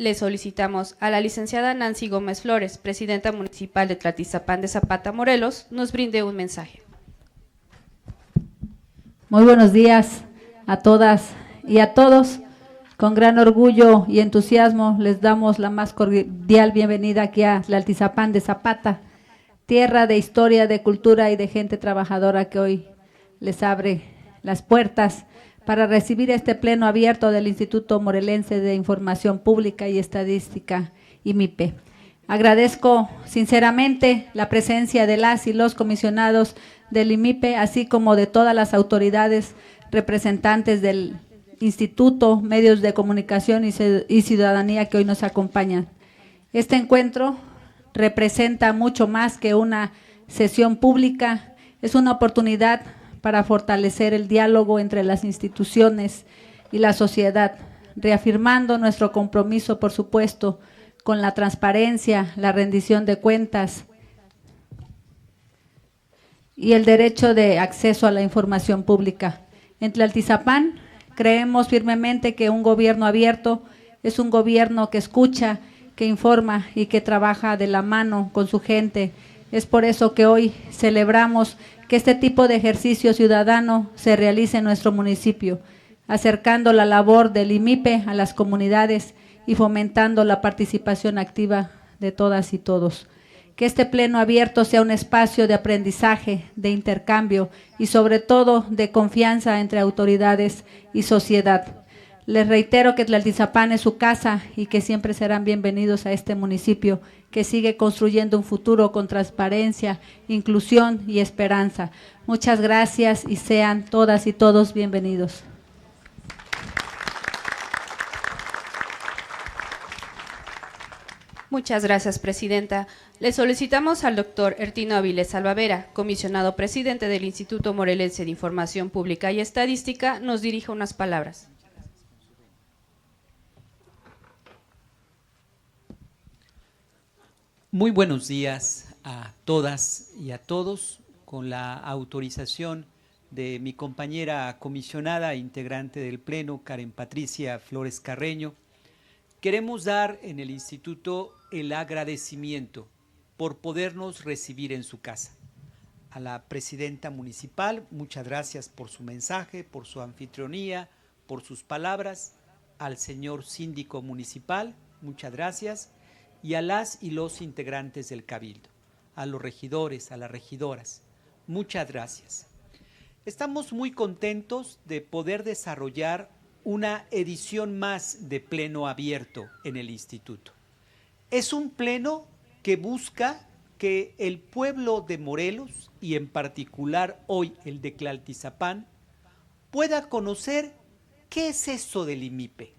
Le solicitamos a la licenciada Nancy Gómez Flores, presidenta municipal de Tlaltizapán de Zapata, Morelos, nos brinde un mensaje. Muy buenos días a todas y a todos. Con gran orgullo y entusiasmo les damos la más cordial bienvenida aquí a Tlaltizapán de Zapata, tierra de historia, de cultura y de gente trabajadora que hoy les abre las puertas para recibir este pleno abierto del Instituto Morelense de Información Pública y Estadística, IMIPE. Agradezco sinceramente la presencia de las y los comisionados del IMIPE, así como de todas las autoridades representantes del Instituto, medios de comunicación y ciudadanía que hoy nos acompañan. Este encuentro representa mucho más que una sesión pública, es una oportunidad para fortalecer el diálogo entre las instituciones y la sociedad, reafirmando nuestro compromiso, por supuesto, con la transparencia, la rendición de cuentas y el derecho de acceso a la información pública. En Tlaltizapán creemos firmemente que un gobierno abierto es un gobierno que escucha, que informa y que trabaja de la mano con su gente. Es por eso que hoy celebramos que este tipo de ejercicio ciudadano se realice en nuestro municipio, acercando la labor del IMIPE a las comunidades y fomentando la participación activa de todas y todos. Que este pleno abierto sea un espacio de aprendizaje, de intercambio y sobre todo de confianza entre autoridades y sociedad. Les reitero que Tlaltizapán es su casa y que siempre serán bienvenidos a este municipio que sigue construyendo un futuro con transparencia, inclusión y esperanza. Muchas gracias y sean todas y todos bienvenidos. Muchas gracias, presidenta. Le solicitamos al doctor Ertino Avilés Salvavera, comisionado presidente del Instituto Morelense de Información Pública y Estadística, nos dirija unas palabras. Muy buenos días a todas y a todos. Con la autorización de mi compañera comisionada, integrante del Pleno, Karen Patricia Flores Carreño, queremos dar en el Instituto el agradecimiento por podernos recibir en su casa. A la presidenta municipal, muchas gracias por su mensaje, por su anfitrionía, por sus palabras. Al señor síndico municipal, muchas gracias. Y a las y los integrantes del Cabildo, a los regidores, a las regidoras, muchas gracias. Estamos muy contentos de poder desarrollar una edición más de pleno abierto en el instituto. Es un pleno que busca que el pueblo de Morelos, y en particular hoy el de Tlaltizapán, pueda conocer qué es eso del IMIPE,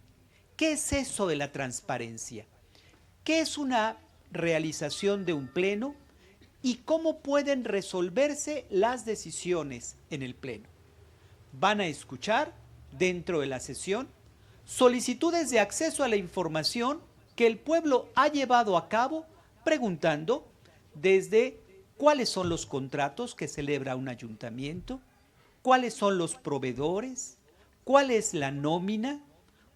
qué es eso de la transparencia, qué es una realización de un pleno y cómo pueden resolverse las decisiones en el pleno. Van a escuchar dentro de la sesión solicitudes de acceso a la información que el pueblo ha llevado a cabo preguntando desde cuáles son los contratos que celebra un ayuntamiento, cuáles son los proveedores, cuál es la nómina,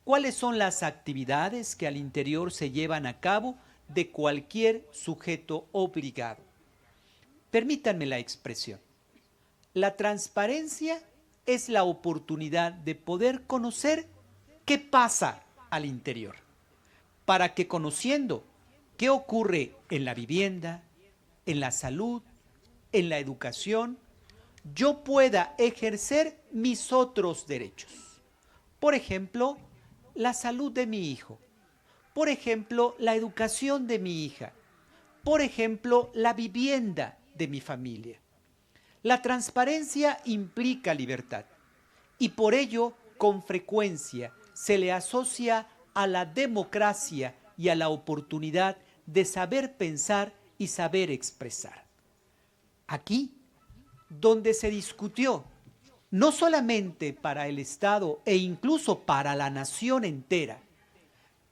cuáles son las actividades que al interior se llevan a cabo de cualquier sujeto obligado. Permítanme la expresión. La transparencia es la oportunidad de poder conocer qué pasa al interior, para que conociendo qué ocurre en la vivienda, en la salud, en la educación, yo pueda ejercer mis otros derechos. Por ejemplo, la salud de mi hijo, por ejemplo, la educación de mi hija, por ejemplo, la vivienda de mi familia. La transparencia implica libertad y por ello, con frecuencia, se le asocia a la democracia y a la oportunidad de saber pensar y saber expresar. Aquí, donde se discutió no solamente para el Estado e incluso para la nación entera,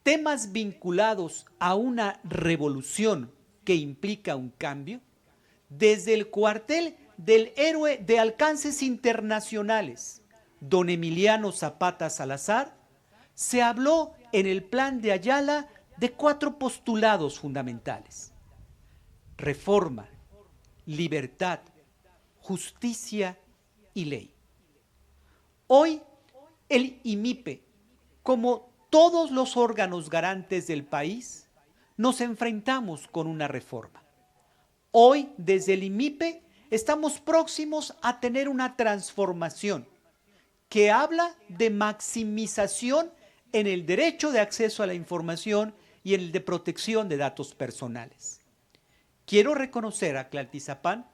temas vinculados a una revolución que implica un cambio, desde el cuartel del héroe de alcances internacionales, don Emiliano Zapata Salazar, se habló en el Plan de Ayala de 4 postulados fundamentales: reforma, libertad, justicia y ley. Hoy, el IMIPE, como todos los órganos garantes del país, nos enfrentamos con una reforma. Hoy, desde el IMIPE, estamos próximos a tener una transformación que habla de maximización en el derecho de acceso a la información y en el de protección de datos personales. Quiero reconocer a Tlaltizapán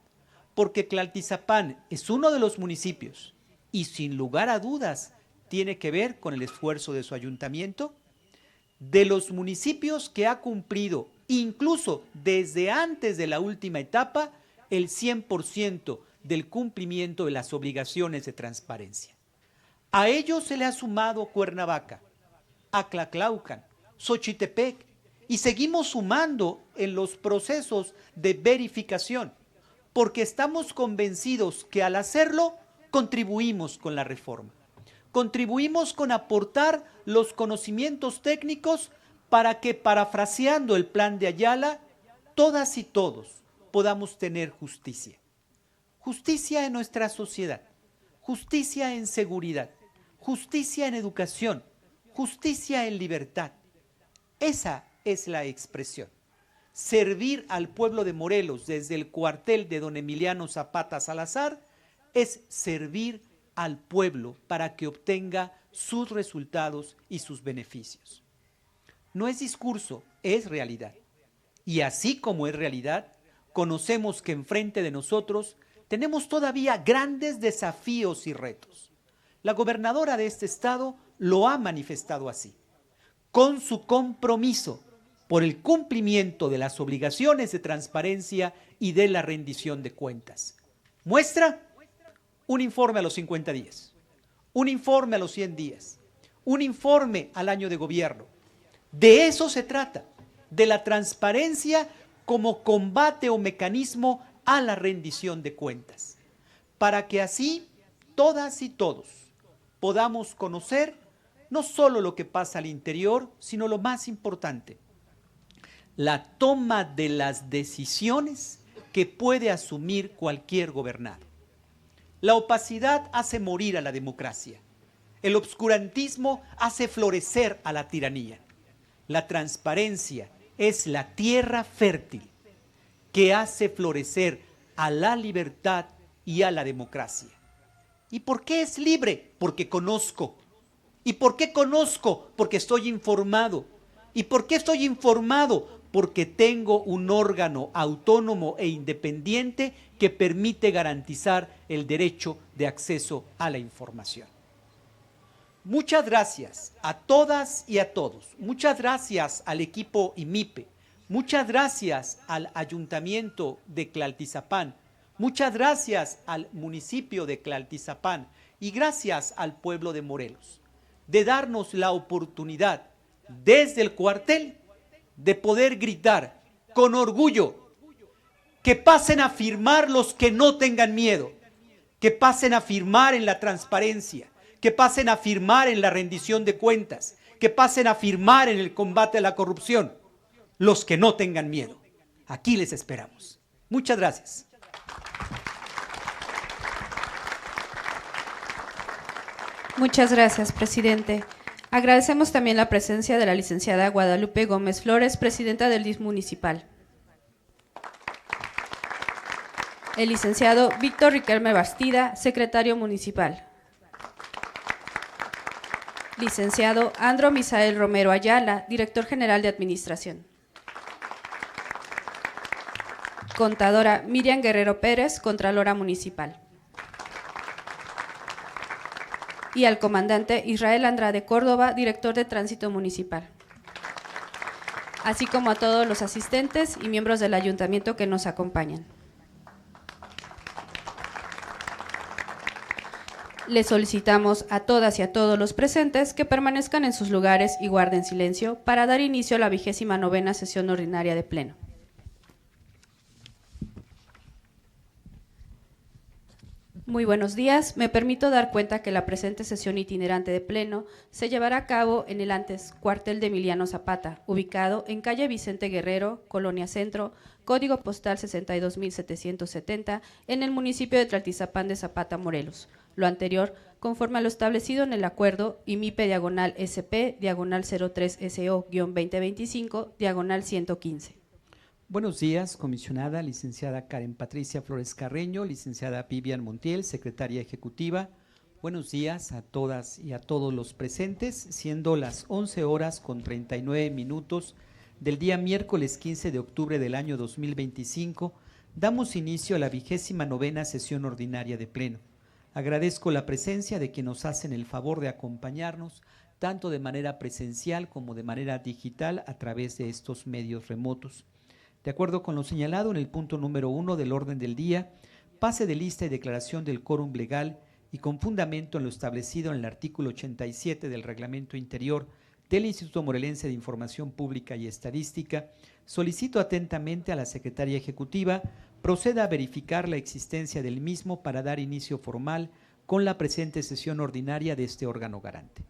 porque Tlaltizapán es uno de los municipios y sin lugar a dudas tiene que ver con el esfuerzo de su ayuntamiento, de los municipios que ha cumplido, incluso desde antes de la última etapa, el 100% del cumplimiento de las obligaciones de transparencia. A ellos se le ha sumado Cuernavaca, Aclaclaucan, Xochitepec, y seguimos sumando en los procesos de verificación, porque estamos convencidos que al hacerlo contribuimos con la reforma. Contribuimos con aportar los conocimientos técnicos para que, parafraseando el plan de Ayala, todas y todos podamos tener justicia. Justicia en nuestra sociedad, justicia en seguridad, justicia en educación, justicia en libertad. Esa es la expresión. Servir al pueblo de Morelos desde el cuartel de don Emiliano Zapata Salazar es servir al pueblo para que obtenga sus resultados y sus beneficios. No es discurso, es realidad. Y así como es realidad, conocemos que enfrente de nosotros tenemos todavía grandes desafíos y retos. La gobernadora de este estado lo ha manifestado así, con su compromiso por el cumplimiento de las obligaciones de transparencia y de la rendición de cuentas. Muestra: un informe a los 50 días, un informe a los 100 días, un informe al año de gobierno. De eso se trata, de la transparencia como combate o mecanismo a la rendición de cuentas, para que así todas y todos podamos conocer no solo lo que pasa al interior, sino lo más importante, la toma de las decisiones que puede asumir cualquier gobernado. La opacidad hace morir a la democracia. El obscurantismo hace florecer a la tiranía. La transparencia es la tierra fértil que hace florecer a la libertad y a la democracia. ¿Y por qué es libre? Porque conozco. ¿Y por qué conozco? Porque estoy informado. ¿Y por qué estoy informado? Porque tengo un órgano autónomo e independiente que permite garantizar el derecho de acceso a la información. Muchas gracias a todas y a todos. Muchas gracias al equipo IMIPE. Muchas gracias al Ayuntamiento de Tlaltizapán. Muchas gracias al municipio de Tlaltizapán y gracias al pueblo de Morelos de darnos la oportunidad desde el cuartel de poder gritar con orgullo: que pasen a firmar los que no tengan miedo, que pasen a firmar en la transparencia, que pasen a firmar en la rendición de cuentas, que pasen a firmar en el combate a la corrupción, los que no tengan miedo. Aquí les esperamos. Muchas gracias. Muchas gracias, presidente. Agradecemos también la presencia de la licenciada Guadalupe Gómez Flores, presidenta del DIF municipal. El licenciado Víctor Riquelme Bastida, secretario municipal. Licenciado Andro Misael Romero Ayala, director general de administración. Contadora Miriam Guerrero Pérez, contralora municipal. Y al comandante Israel Andrade Córdoba, director de tránsito municipal. Así como a todos los asistentes y miembros del ayuntamiento que nos acompañan. Les solicitamos a todas y a todos los presentes que permanezcan en sus lugares y guarden silencio para dar inicio a la 29ª sesión ordinaria de Pleno. Muy buenos días. Me permito dar cuenta que la presente sesión itinerante de Pleno se llevará a cabo en el antes cuartel de Emiliano Zapata, ubicado en calle Vicente Guerrero, Colonia Centro, código postal 62770, en el municipio de Tlaltizapán de Zapata, Morelos. Lo anterior, conforme a lo establecido en el acuerdo IMIPE/SP/03SO-2025/115. Buenos días, comisionada, licenciada Karen Patricia Flores Carreño, licenciada Vivian Montiel, secretaria ejecutiva. Buenos días a todas y a todos los presentes, siendo las 11:39 del día miércoles 15 de octubre del año 2025, damos inicio a la 29ª sesión ordinaria de Pleno. Agradezco la presencia de quienes nos hacen el favor de acompañarnos, tanto de manera presencial como de manera digital a través de estos medios remotos. De acuerdo con lo señalado en el punto número 1 del orden del día, pase de lista y declaración del quórum legal y con fundamento en lo establecido en el artículo 87 del Reglamento Interior del Instituto Morelense de Información Pública y Estadística, solicito atentamente a la Secretaría Ejecutiva proceda a verificar la existencia del mismo para dar inicio formal con la presente sesión ordinaria de este órgano garante.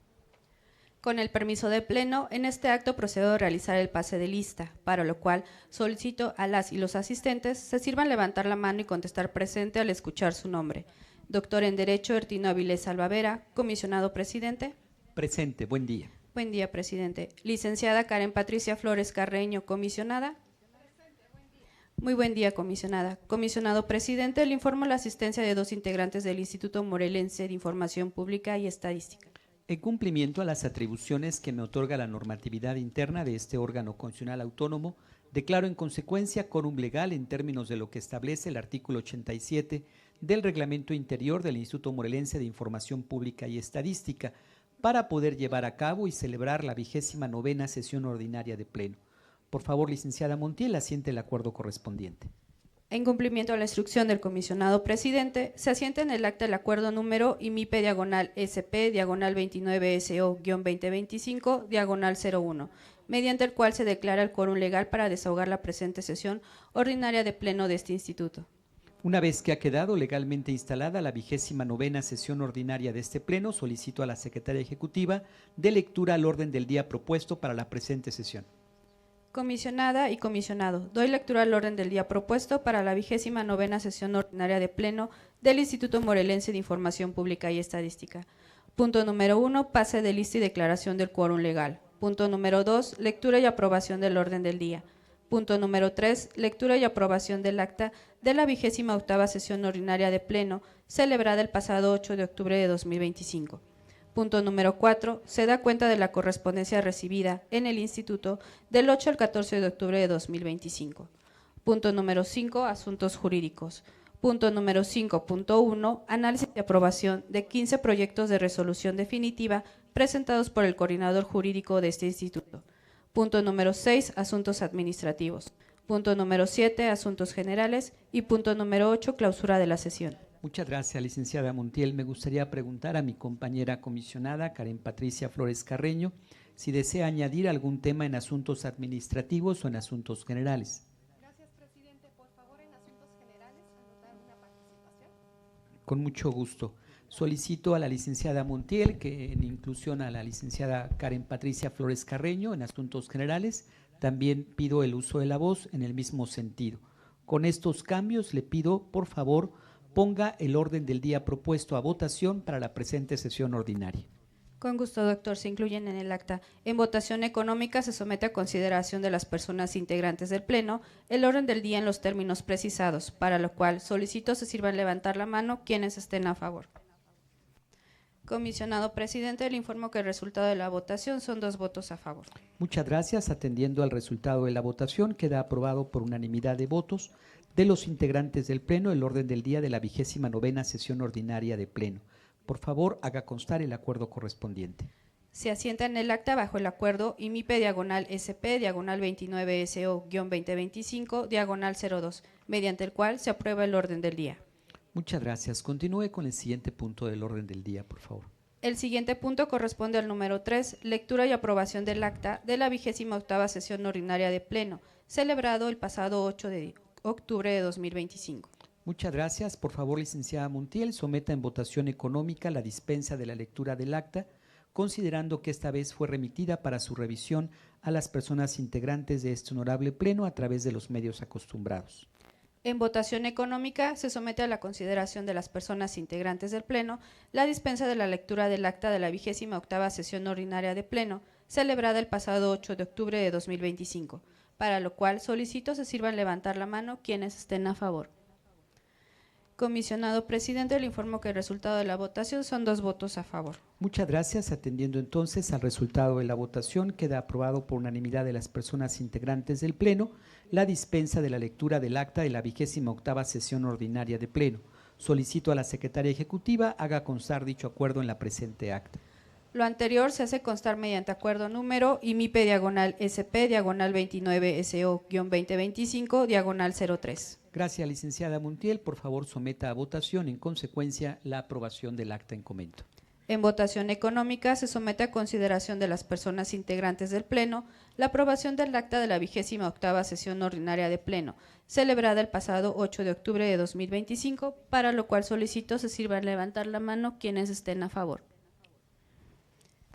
Con el permiso del Pleno, en este acto procedo a realizar el pase de lista, para lo cual solicito a las y los asistentes se sirvan levantar la mano y contestar presente al escuchar su nombre. Doctor en Derecho Ertino Avilés Salvavera, comisionado presidente. Presente, buen día. Buen día, presidente. Licenciada Karen Patricia Flores Carreño, comisionada. Muy buen día, comisionada. Comisionado presidente, le informo la asistencia de 2 integrantes del Instituto Morelense de Información Pública y Estadística. En cumplimiento a las atribuciones que me otorga la normatividad interna de este órgano constitucional autónomo, declaro en consecuencia quórum legal en términos de lo que establece el artículo 87 del Reglamento Interior del Instituto Morelense de Información Pública y Estadística para poder llevar a cabo y celebrar la 29ª sesión ordinaria de Pleno. Por favor, licenciada Montiel, asiente el acuerdo correspondiente. En cumplimiento a la instrucción del comisionado presidente, se asienta en el acta el acuerdo número IMIPE/SP/29BSO-2025/01, mediante el cual se declara el quórum legal para desahogar la presente sesión ordinaria de Pleno de este instituto. Una vez que ha quedado legalmente instalada la 29ª sesión ordinaria de este Pleno, solicito a la Secretaría Ejecutiva de lectura al orden del día propuesto para la presente sesión. Comisionada y comisionado, doy lectura al orden del día propuesto para la 29ª sesión ordinaria de Pleno del Instituto Morelense de Información Pública y Estadística. Punto número 1, pase de lista y declaración del quórum legal. Punto número 2, lectura y aprobación del orden del día. Punto número 3, lectura y aprobación del acta de la 28ª sesión ordinaria de Pleno, celebrada el pasado 8 de octubre de 2025. Punto número 4, se da cuenta de la correspondencia recibida en el Instituto del 8 al 14 de octubre de 2025. Punto número 5, asuntos jurídicos. Punto número 5.1, análisis y aprobación de 15 proyectos de resolución definitiva presentados por el coordinador jurídico de este instituto. Punto número 6, asuntos administrativos. Punto número 7, asuntos generales. Y punto número 8, clausura de la sesión. Muchas gracias, licenciada Montiel. Me gustaría preguntar a mi compañera comisionada, Karen Patricia Flores Carreño, si desea añadir algún tema en asuntos administrativos o en asuntos generales. Gracias, presidente. Por favor, en asuntos generales, anotar una participación. Con mucho gusto. Solicito a la licenciada Montiel que en inclusión a la licenciada Karen Patricia Flores Carreño en asuntos generales, también pido el uso de la voz en el mismo sentido. Con estos cambios le pido, por favor, ponga el orden del día propuesto a votación para la presente sesión ordinaria. Con gusto, doctor. Se incluyen en el acta. En votación económica se somete a consideración de las personas integrantes del Pleno el orden del día en los términos precisados, para lo cual solicito se sirvan levantar la mano quienes estén a favor. Comisionado presidente, le informo que el resultado de la votación son 2 votos a favor. Muchas gracias. Atendiendo al resultado de la votación, queda aprobado por unanimidad de votos de los integrantes del Pleno el orden del día de la 29ª sesión ordinaria de Pleno. Por favor, haga constar el acuerdo correspondiente. Se asienta en el acta bajo el acuerdo IMIPE/SP/29BSO-2025/02, mediante el cual se aprueba el orden del día. Muchas gracias. Continúe con el siguiente punto del orden del día, por favor. El siguiente punto corresponde al número 3, lectura y aprobación del acta de la 28ª sesión ordinaria de Pleno, celebrado el pasado 8 de octubre de 2025. Muchas gracias. Por favor, licenciada Montiel, someta en votación económica la dispensa de la lectura del acta, considerando que esta vez fue remitida para su revisión a las personas integrantes de este honorable pleno a través de los medios acostumbrados. En votación económica se somete a la consideración de las personas integrantes del Pleno la dispensa de la lectura del acta de la 28ª sesión ordinaria de Pleno, celebrada el pasado 8 de octubre de 2025, para lo cual solicito se sirvan levantar la mano quienes estén a favor. Comisionado presidente, le informo que el resultado de la votación son 2 votos a favor. Muchas gracias. Atendiendo entonces al resultado de la votación, queda aprobado por unanimidad de las personas integrantes del Pleno la dispensa de la lectura del acta de la 28ª sesión ordinaria de Pleno. Solicito a la Secretaria Ejecutiva haga constar dicho acuerdo en la presente acta. Lo anterior se hace constar mediante acuerdo número IMIPE/SP/29SO-2025/03. Gracias, licenciada Montiel. Por favor, someta a votación en consecuencia la aprobación del acta en comento. En votación económica se somete a consideración de las personas integrantes del Pleno la aprobación del acta de la 28ª sesión ordinaria de Pleno, celebrada el pasado 8 de octubre de 2025, para lo cual solicito se sirvan levantar la mano quienes estén a favor.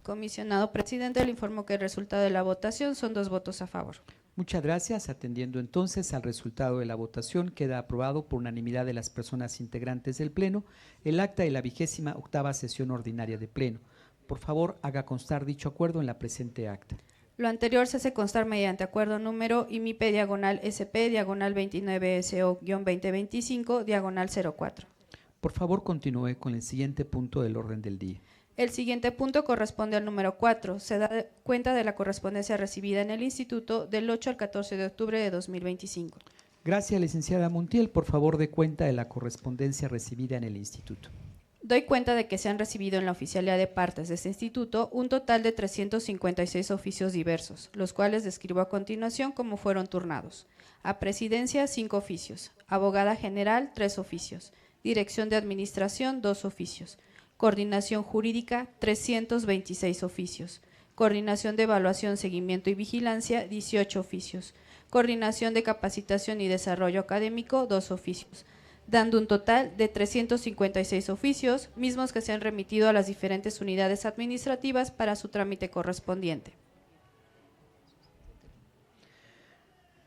Comisionado presidente, le informo que el resultado de la votación son 2 votos a favor. Muchas gracias. Atendiendo entonces al resultado de la votación, queda aprobado por unanimidad de las personas integrantes del Pleno el acta de la 28ª sesión ordinaria de Pleno. Por favor, haga constar dicho acuerdo en la presente acta. Lo anterior se hace constar mediante acuerdo número IMIPE/SP/29SO-2025/04. Por favor, continúe con el siguiente punto del orden del día. El siguiente punto corresponde al número 4. Se da cuenta de la correspondencia recibida en el Instituto del 8 al 14 de octubre de 2025. Gracias, licenciada Montiel. Por favor, dé cuenta de la correspondencia recibida en el instituto. Doy cuenta de que se han recibido en la oficialía de partes de este instituto un total de 356 oficios diversos, los cuales describo a continuación como fueron turnados. A Presidencia, 5 oficios. Abogada General, 3 oficios. Dirección de Administración, 2 oficios. Coordinación Jurídica, 326 oficios. Coordinación de Evaluación, Seguimiento y Vigilancia, 18 oficios. Coordinación de Capacitación y Desarrollo Académico, 2 oficios, dando un total de 356 oficios, mismos que se han remitido a las diferentes unidades administrativas para su trámite correspondiente.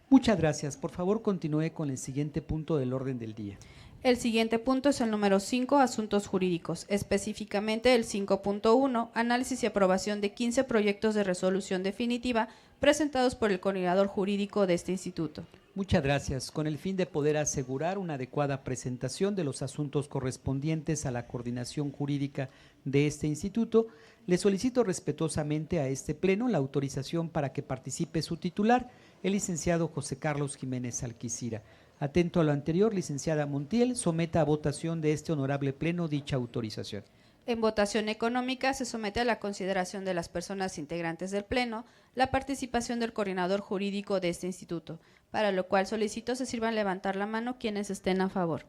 Muchas gracias. Por favor, continúe con el siguiente punto del orden del día. El siguiente punto es el número 5, asuntos jurídicos, específicamente el 5.1, análisis y aprobación de 15 proyectos de resolución definitiva presentados por el coordinador jurídico de este instituto. Muchas gracias. Con el fin de poder asegurar una adecuada presentación de los asuntos correspondientes a la coordinación jurídica de este instituto, le solicito respetuosamente a este pleno la autorización para que participe su titular, el licenciado José Carlos Jiménez Alquicira. Atento a lo anterior, licenciada Montiel, someta a votación de este honorable pleno dicha autorización. En votación económica se somete a la consideración de las personas integrantes del Pleno la participación del coordinador jurídico de este instituto, para lo cual solicito se sirvan levantar la mano quienes estén a favor.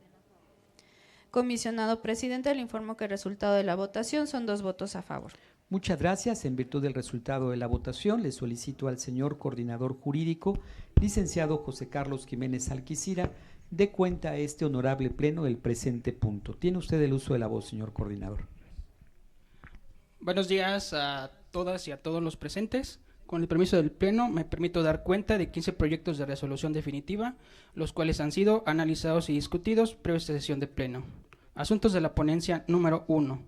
Comisionado presidente, le informo que el resultado de la votación son 2 votos a favor. Muchas gracias. En virtud del resultado de la votación, le solicito al señor coordinador jurídico, licenciado José Carlos Jiménez Alquicira, dé cuenta a este honorable pleno del presente punto. Tiene usted el uso de la voz, señor coordinador. Buenos días a todas y a todos los presentes. Con el permiso del Pleno, me permito dar cuenta de 15 proyectos de resolución definitiva, los cuales han sido analizados y discutidos previa a esta sesión de Pleno. Asuntos de la ponencia número 1.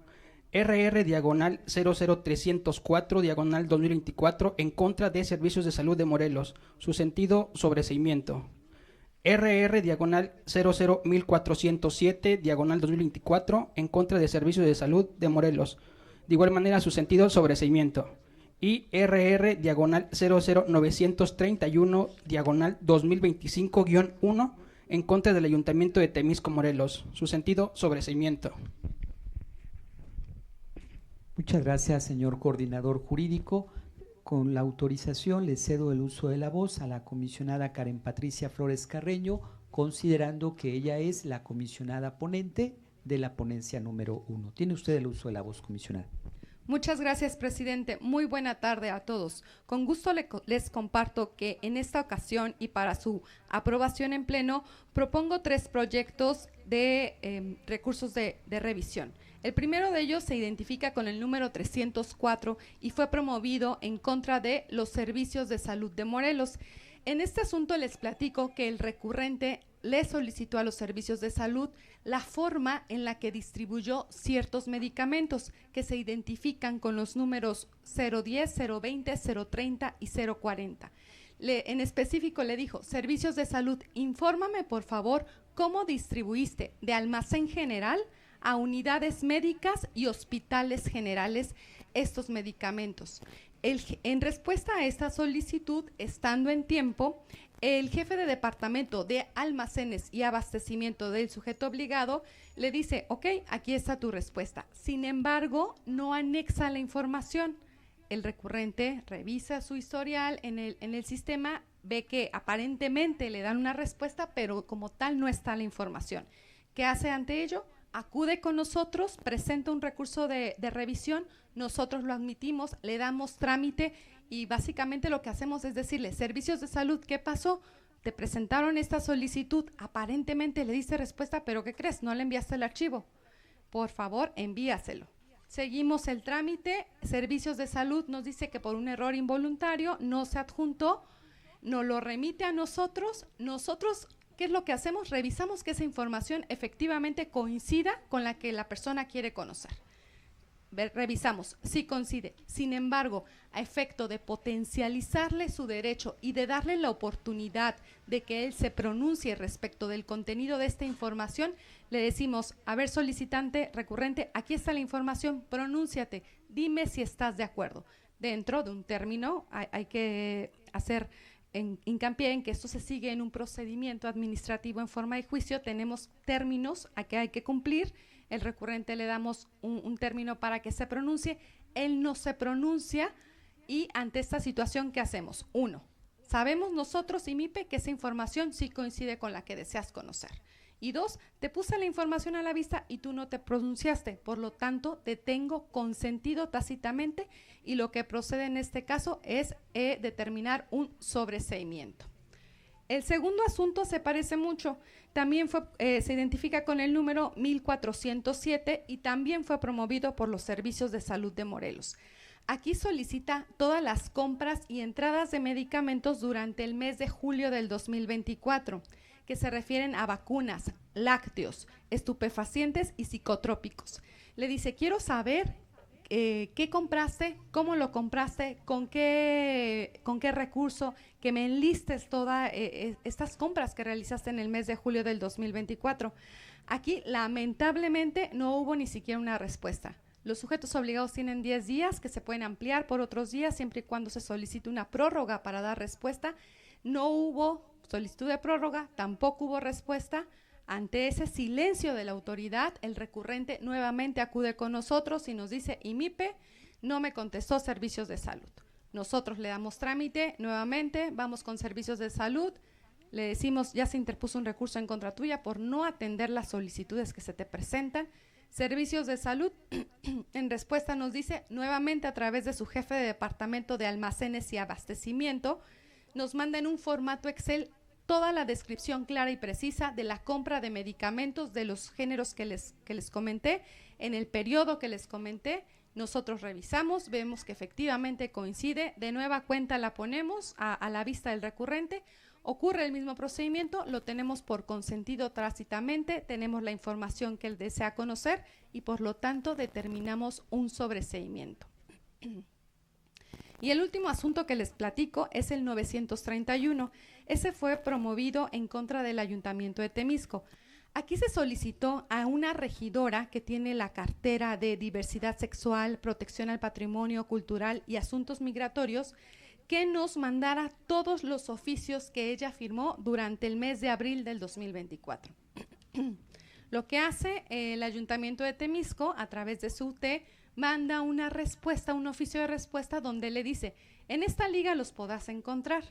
RR/00304/2024 en contra de Servicios de Salud de Morelos. Su sentido, sobreseimiento. RR/00407/2024 en contra de Servicios de Salud de Morelos. De igual manera, su sentido, sobreseimiento. Y RR/00931/2025-1 en contra del Ayuntamiento de Temisco, Morelos. Su sentido, sobreseimiento. Muchas gracias, señor coordinador jurídico. Con la autorización le cedo el uso de la voz a la comisionada Karen Patricia Flores Carreño, considerando que ella es la comisionada ponente de la ponencia número 1. Tiene usted el uso de la voz, comisionada. Muchas gracias, presidente. Muy buena tarde a todos. Con gusto les comparto que en esta ocasión y para su aprobación en pleno, propongo 3 proyectos de recursos de revisión. El primero de ellos se identifica con el número 304 y fue promovido en contra de los servicios de salud de Morelos. En este asunto les platico que el recurrente le solicitó a los servicios de salud la forma en la que distribuyó ciertos medicamentos que se identifican con los números 010, 020, 030 y 040. En específico le dijo: servicios de salud, infórmame por favor cómo distribuiste de almacén general a unidades médicas y hospitales generales estos medicamentos. En respuesta a esta solicitud, estando en tiempo, el jefe de departamento de almacenes y abastecimiento del sujeto obligado le dice: ok, aquí está tu respuesta. Sin embargo, no anexa la información. El recurrente revisa su historial en el sistema, ve que aparentemente le dan una respuesta, pero como tal no está la información. ¿Qué hace ante ello? Acude con nosotros, presenta un recurso de revisión, nosotros lo admitimos, le damos trámite y básicamente lo que hacemos es decirle: servicios de salud, ¿qué pasó? Te presentaron esta solicitud, aparentemente le diste respuesta, pero ¿qué crees? No le enviaste el archivo. Por favor, envíaselo. Seguimos el trámite, servicios de salud nos dice que por un error involuntario no se adjuntó, nos lo remite a nosotros, ¿qué es lo que hacemos? Revisamos que esa información efectivamente coincida con la que la persona quiere conocer. Revisamos, sí coincide. Sin embargo, a efecto de potencializarle su derecho y de darle la oportunidad de que él se pronuncie respecto del contenido de esta información, le decimos: a ver, solicitante recurrente, aquí está la información, pronúnciate, dime si estás de acuerdo. Dentro de un término, hay que hacer hincapié en que esto se sigue en un procedimiento administrativo en forma de juicio, tenemos términos a que hay que cumplir. El recurrente le damos un término para que se pronuncie, él no se pronuncia y ante esta situación, ¿qué hacemos? 1, sabemos nosotros, IMIPE, que esa información sí coincide con la que deseas conocer. Y 2, te puse la información a la vista y tú no te pronunciaste, por lo tanto te tengo consentido tácitamente y lo que procede en este caso es determinar un sobreseimiento. El segundo asunto se parece mucho, también se identifica con el número 1407 y también fue promovido por los servicios de salud de Morelos. Aquí solicita todas las compras y entradas de medicamentos durante el mes de julio del 2024, que se refieren a vacunas, lácteos, estupefacientes y psicotrópicos. Le dice: quiero saber qué compraste, cómo lo compraste, con qué recurso, que me enlistes todas estas compras que realizaste en el mes de julio del 2024. Aquí, lamentablemente, no hubo ni siquiera una respuesta. Los sujetos obligados tienen 10 días que se pueden ampliar por otros días siempre y cuando se solicite una prórroga para dar respuesta. No hubo solicitud de prórroga, tampoco hubo respuesta. Ante ese silencio de la autoridad, el recurrente nuevamente acude con nosotros y nos dice: IMIPE no me contestó servicios de salud. Nosotros le damos trámite, nuevamente vamos con servicios de salud, le decimos: ya se interpuso un recurso en contra tuya por no atender las solicitudes que se te presentan. Servicios de salud, en respuesta nos dice, nuevamente a través de su jefe de departamento de almacenes y abastecimiento, nos manda en un formato Excel toda la descripción clara y precisa de la compra de medicamentos de los géneros que les comenté, en el periodo que les comenté. Nosotros revisamos, vemos que efectivamente coincide, de nueva cuenta la ponemos a la vista del recurrente, ocurre el mismo procedimiento, lo tenemos por consentido tácitamente, tenemos la información que él desea conocer y por lo tanto determinamos un sobreseimiento. Y el último asunto que les platico es el 931. Ese fue promovido en contra del Ayuntamiento de Temisco. Aquí se solicitó a una regidora que tiene la cartera de Diversidad Sexual, Protección al Patrimonio Cultural y Asuntos Migratorios que nos mandara todos los oficios que ella firmó durante el mes de abril del 2024. Lo que hace el Ayuntamiento de Temisco, a través de su UT, manda una respuesta, un oficio de respuesta donde le dice: en esta liga los podrás encontrar.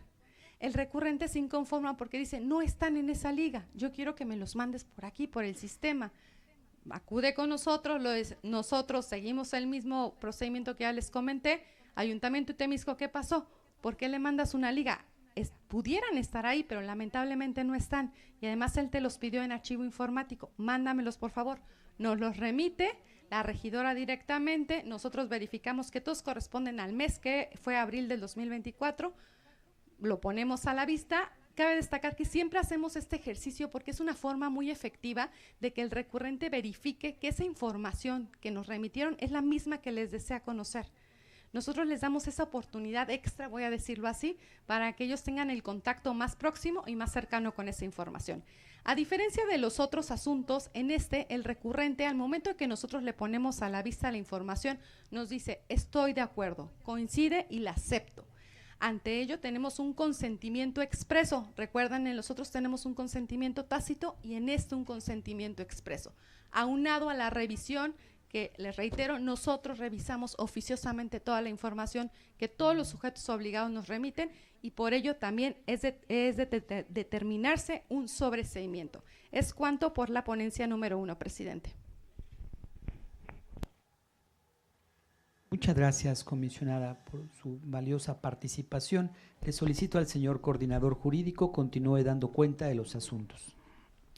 El recurrente se inconforma porque dice: no están en esa liga, yo quiero que me los mandes por aquí, por el sistema. acude con nosotros, nosotros seguimos el mismo procedimiento que ya les comenté. Ayuntamiento de Temisco, ¿qué pasó? ¿Por qué le mandas una liga? Pudieran estar ahí, pero lamentablemente no están. Y además él te los pidió en archivo informático. Mándamelos, por favor. Nos los remite la regidora directamente. Nosotros verificamos que todos corresponden al mes, que fue abril del 2024. Lo ponemos a la vista. Cabe destacar que siempre hacemos este ejercicio porque es una forma muy efectiva de que el recurrente verifique que esa información que nos remitieron es la misma que les desea conocer. Nosotros les damos esa oportunidad extra, voy a decirlo así, para que ellos tengan el contacto más próximo y más cercano con esa información. A diferencia de los otros asuntos, en el recurrente, al momento que nosotros le ponemos a la vista la información, nos dice, estoy de acuerdo, coincide y la acepto. Ante ello tenemos un consentimiento expreso. Recuerdan, en los otros tenemos un consentimiento tácito y en un consentimiento expreso. Aunado a la revisión, que les reitero, nosotros revisamos oficiosamente toda la información que todos los sujetos obligados nos remiten y por ello también es de determinarse un sobreseimiento. Es cuanto por la ponencia número 1, presidente. Muchas gracias, comisionada, por su valiosa participación. Le solicito al señor coordinador jurídico continúe dando cuenta de los asuntos.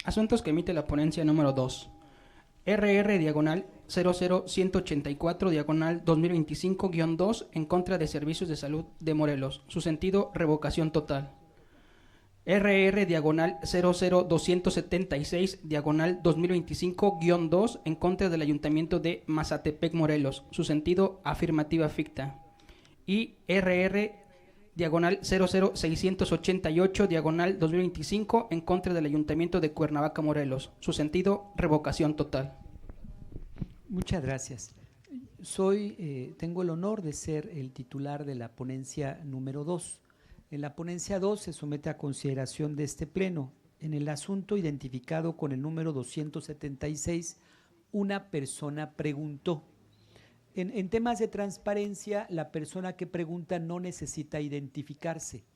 Asuntos que emite la ponencia número 2. RR/00184/2025-2 en contra de Servicios de Salud de Morelos. Su sentido, revocación total. RR/00276/2025-2 en contra del Ayuntamiento de Mazatepec, Morelos. Su sentido, afirmativa ficta. Y RR/00688/2025 en contra del Ayuntamiento de Cuernavaca, Morelos. Su sentido, revocación total. Muchas gracias. Tengo el honor de ser el titular de la ponencia número 2. En la ponencia 2 se somete a consideración de este pleno. En el asunto identificado con el número 276, una persona preguntó. En temas de transparencia, la persona que pregunta no necesita identificarse,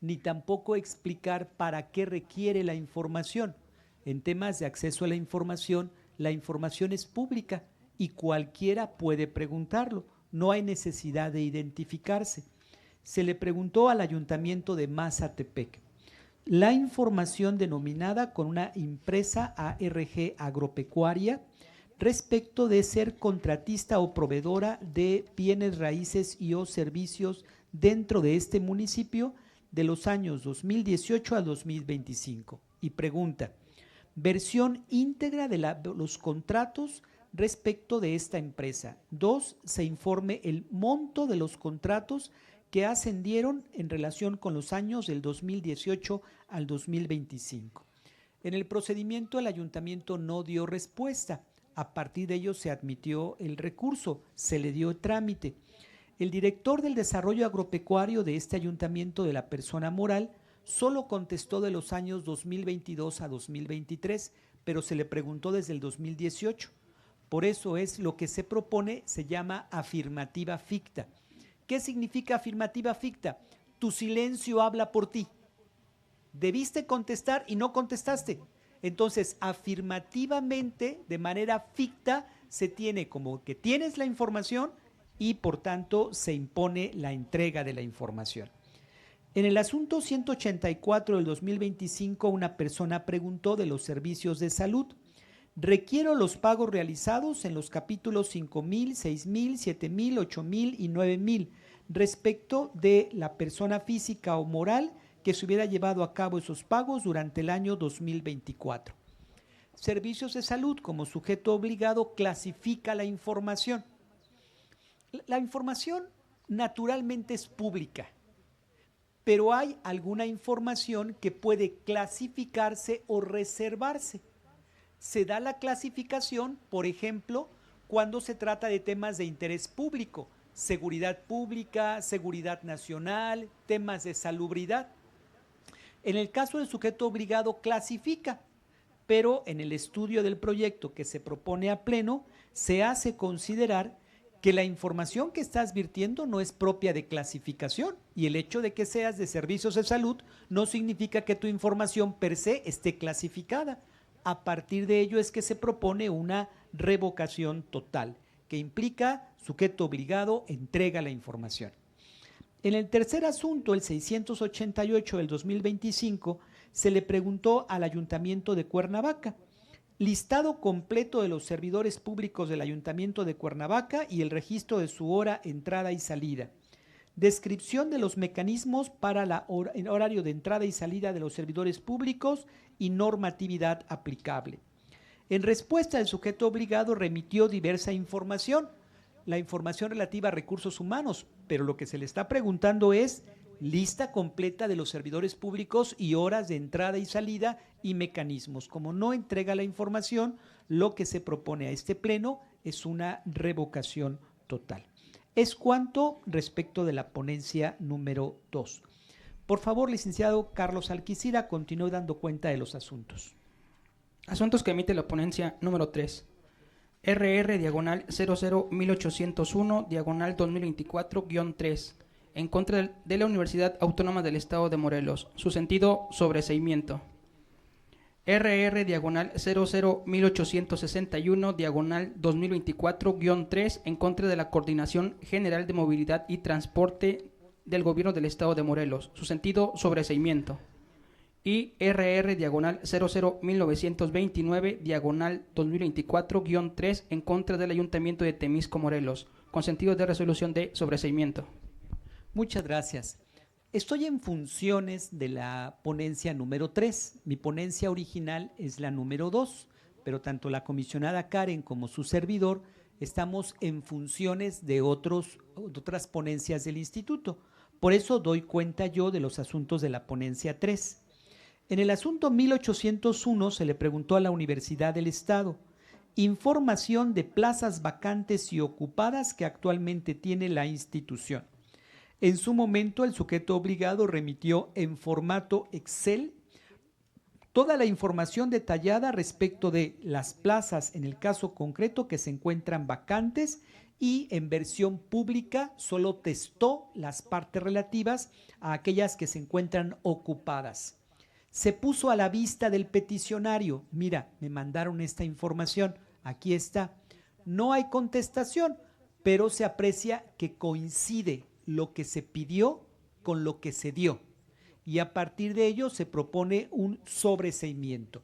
ni tampoco explicar para qué requiere la información. En temas de acceso a la información es pública y cualquiera puede preguntarlo, no hay necesidad de identificarse. Se le preguntó al Ayuntamiento de Mazatepec la información denominada con una empresa ARG agropecuaria respecto de ser contratista o proveedora de bienes raíces y o servicios dentro de este municipio de los años 2018 a 2025. Y pregunta, versión íntegra de los contratos respecto de esta empresa. 2, se informe el monto de los contratos que ascendieron en relación con los años del 2018 al 2025. En el procedimiento el ayuntamiento no dio respuesta. A partir de ello se admitió el recurso, se le dio trámite. El director del desarrollo agropecuario de este ayuntamiento de la persona moral solo contestó de los años 2022 a 2023, pero se le preguntó desde el 2018. Por eso es lo que se propone, se llama afirmativa ficta. ¿Qué significa afirmativa ficta? Tu silencio habla por ti. Debiste contestar y no contestaste. Entonces, afirmativamente, de manera ficta, se tiene como que tienes la información y, por tanto, se impone la entrega de la información. En el asunto 184 del 2025, una persona preguntó de los servicios de salud. Requiero los pagos realizados en los capítulos 5,000, 6,000, 7,000, 8,000 y 9,000 respecto de la persona física o moral que se hubiera llevado a cabo esos pagos durante el año 2024. Servicios de Salud, como sujeto obligado, clasifica la información. La información naturalmente es pública, pero hay alguna información que puede clasificarse o reservarse. Se da la clasificación, por ejemplo, cuando se trata de temas de interés público, seguridad pública, seguridad nacional, temas de salubridad. En el caso del sujeto obligado clasifica, pero en el estudio del proyecto que se propone a pleno, se hace considerar que la información que estás virtiendo no es propia de clasificación y el hecho de que seas de servicios de salud no significa que tu información per se esté clasificada. A partir de ello es que se propone una revocación total, que implica sujeto obligado entrega la información. En el tercer asunto, el 688 del 2025, se le preguntó al Ayuntamiento de Cuernavaca listado completo de los servidores públicos del Ayuntamiento de Cuernavaca y el registro de su hora, entrada y salida. Descripción de los mecanismos para el horario de entrada y salida de los servidores públicos y normatividad aplicable. En respuesta, el sujeto obligado remitió diversa información, la información relativa a recursos humanos, pero lo que se le está preguntando es lista completa de los servidores públicos y horas de entrada y salida y mecanismos. Como no entrega la información, lo que se propone a este pleno es una revocación total. Es cuanto respecto de la ponencia número 2. Por favor, licenciado Carlos Alquicira, continúe dando cuenta de los asuntos. Asuntos que emite la ponencia número 3. RR/001801/2024-3. En contra de la Universidad Autónoma del Estado de Morelos. Su sentido, sobreseimiento. RR/001861/2024-3 en contra de la Coordinación General de Movilidad y Transporte del Gobierno del Estado de Morelos. Su sentido, sobreseimiento. Y RR/00929/2024-3 en contra del Ayuntamiento de Temisco, Morelos, con sentido de resolución de sobreseimiento. Muchas gracias. Estoy en funciones de la ponencia número 3. Mi ponencia original es la número 2, pero tanto la comisionada Karen como su servidor estamos en funciones de otras ponencias del instituto. Por eso doy cuenta yo de los asuntos de la ponencia 3. En el asunto 1801 se le preguntó a la Universidad del Estado información de plazas vacantes y ocupadas que actualmente tiene la institución. En su momento, el sujeto obligado remitió en formato Excel toda la información detallada respecto de las plazas, en el caso concreto, que se encuentran vacantes, y en versión pública solo testó las partes relativas a aquellas que se encuentran ocupadas. Se puso a la vista del peticionario. Mira, me mandaron esta información, aquí está. No hay contestación, pero se aprecia que coincide lo que se pidió con lo que se dio, y a partir de ello se propone un sobreseimiento.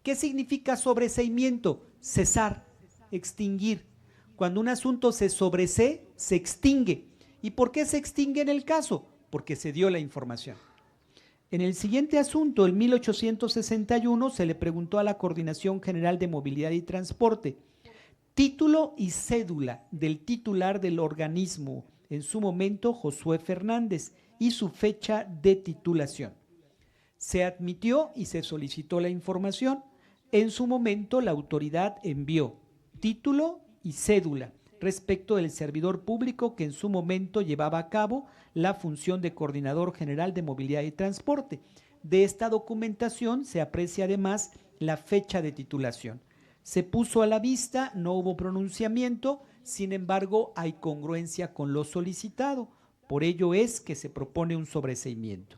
¿Qué significa sobreseimiento? Cesar, extinguir. Cuando un asunto se sobresee, se extingue. ¿Y por qué se extingue en el caso? Porque se dio la información. En el siguiente asunto, el 1861, se le preguntó a la Coordinación General de Movilidad y Transporte título y cédula del titular del organismo, en su momento Josué Fernández, y su fecha de titulación. Se admitió y se solicitó la información. En su momento la autoridad envió título y cédula respecto del servidor público que en su momento llevaba a cabo la función de Coordinador General de Movilidad y Transporte. De esta documentación se aprecia además la fecha de titulación. Se puso a la vista, no hubo pronunciamiento, sin embargo hay congruencia con lo solicitado, por ello es que se propone un sobreseimiento.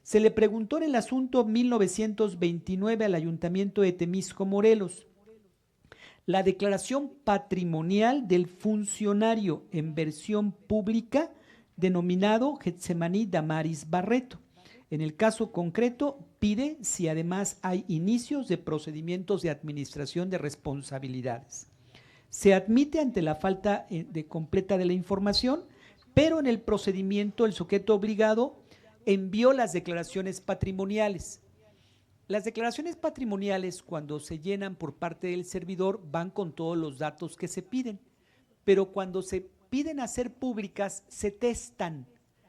Se le preguntó en el asunto 1929 al Ayuntamiento de Temisco, Morelos, la declaración patrimonial del funcionario en versión pública denominado Getsemaní Damaris Barreto. En el caso concreto, pide si además hay inicios de procedimientos de administración de responsabilidades. Se admite ante la falta de completa de la información, pero en el procedimiento el sujeto obligado envió las declaraciones patrimoniales. Las declaraciones patrimoniales, cuando se llenan por parte del servidor, van con todos los datos que se piden, pero cuando se piden a ser públicas, se testan.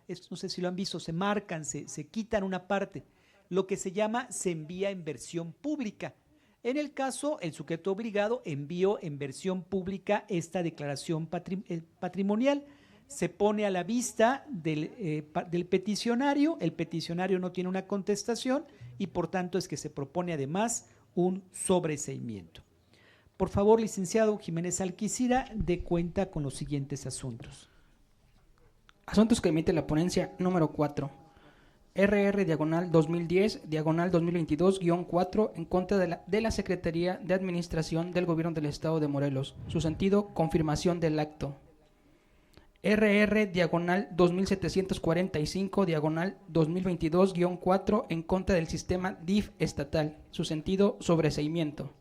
Esto no sé si lo han visto, se marcan, se quitan una parte. Lo que se llama, se envía en versión pública. En el caso, el sujeto obligado envió en versión pública esta declaración patrimonial. Se pone a la vista del peticionario, el peticionario no tiene una contestación y por tanto es que se propone además un sobreseimiento. Por favor, licenciado Jiménez Alquicira, dé cuenta con los siguientes asuntos. Asuntos que emite la ponencia número 4. RR/2010/2022-4 en contra de la Secretaría de Administración del Gobierno del Estado de Morelos. Su sentido, confirmación del acto. RR/2745/2022-4 en contra del sistema DIF estatal. Su sentido, sobreseimiento.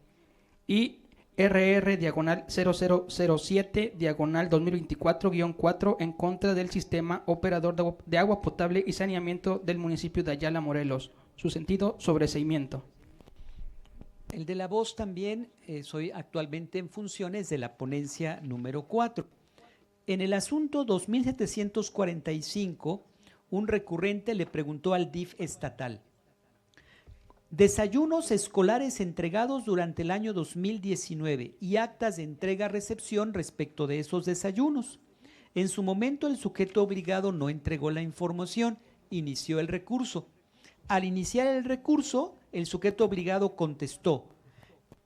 Y RR/0007/2024-4 en contra del sistema operador de agua potable y saneamiento del municipio de Ayala, Morelos. Su sentido, sobreseimiento. El de la voz también, soy actualmente en funciones de la ponencia número 4. En el asunto 2745, un recurrente le preguntó al DIF estatal: desayunos escolares entregados durante el año 2019 y actas de entrega-recepción respecto de esos desayunos. En su momento el sujeto obligado no entregó la información, inició el recurso. Al iniciar el recurso, el sujeto obligado contestó: